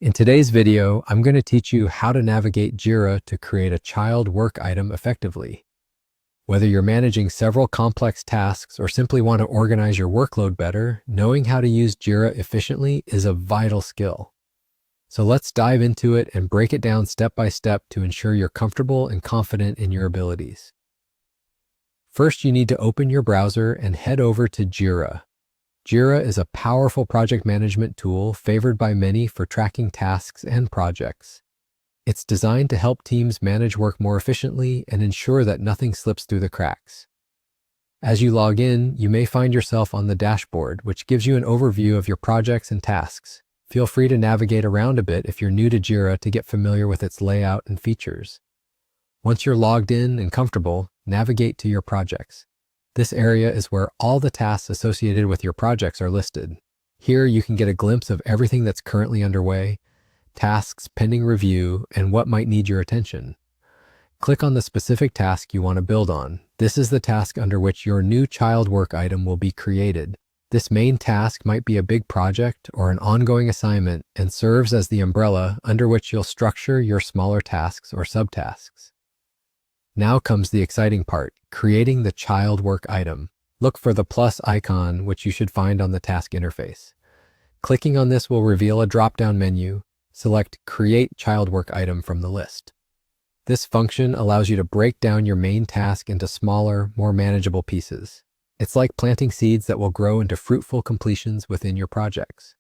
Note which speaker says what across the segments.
Speaker 1: In today's video, I'm going to teach you how to navigate Jira to create a child work item effectively. Whether you're managing several complex tasks or simply want to organize your workload better, knowing how to use Jira efficiently is a vital skill. So let's dive into it and break it down step by step to ensure you're comfortable and confident in your abilities. First, you need to open your browser and head over to Jira. Jira is a powerful project management tool favored by many for tracking tasks and projects. It's designed to help teams manage work more efficiently and ensure that nothing slips through the cracks. As you log in, you may find yourself on the dashboard, which gives you an overview of your projects and tasks. Feel free to navigate around a bit if you're new to Jira to get familiar with its layout and features. Once you're logged in and comfortable, navigate to your projects. This area is where all the tasks associated with your projects are listed. Here you can get a glimpse of everything that's currently underway, tasks pending review, and what might need your attention. Click on the specific task you want to build on. This is the task under which your new child work item will be created. This main task might be a big project or an ongoing assignment and serves as the umbrella under which you'll structure your smaller tasks or subtasks. Now comes the exciting part, creating the child work item. Look for the plus icon, which you should find on the task interface. Clicking on this will reveal a drop-down menu. Select Create Child Work Item from the list. This function allows you to break down your main task into smaller, more manageable pieces. It's like planting seeds that will grow into fruitful completions within your projects.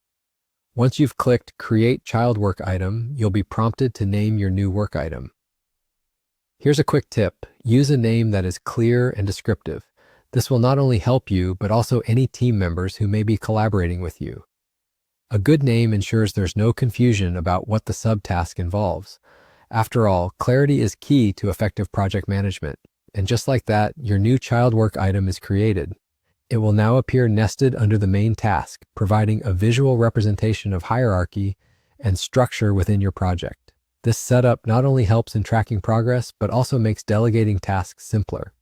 Speaker 1: Once you've clicked Create Child Work Item, you'll be prompted to name your new work item. Here's a quick tip. Use a name that is clear and descriptive. This will not only help you, but also any team members who may be collaborating with you. A good name ensures there's no confusion about what the subtask involves. After all, clarity is key to effective project management. And just like that, your new child work item is created. It will now appear nested under the main task, providing a visual representation of hierarchy and structure within your project. This setup not only helps in tracking progress, but also makes delegating tasks simpler.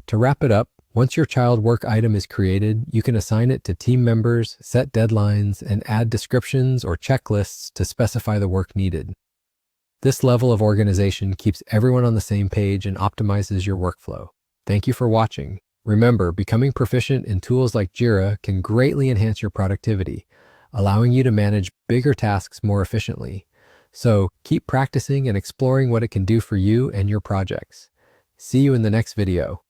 Speaker 1: To wrap it up, once your child work item is created, you can assign it to team members, set deadlines, and add descriptions or checklists to specify the work needed. This level of organization keeps everyone on the same page and optimizes your workflow. Thank you for watching. Remember, becoming proficient in tools like Jira can greatly enhance your productivity, allowing you to manage bigger tasks more efficiently. So keep practicing and exploring what it can do for you and your projects. See you in the next video.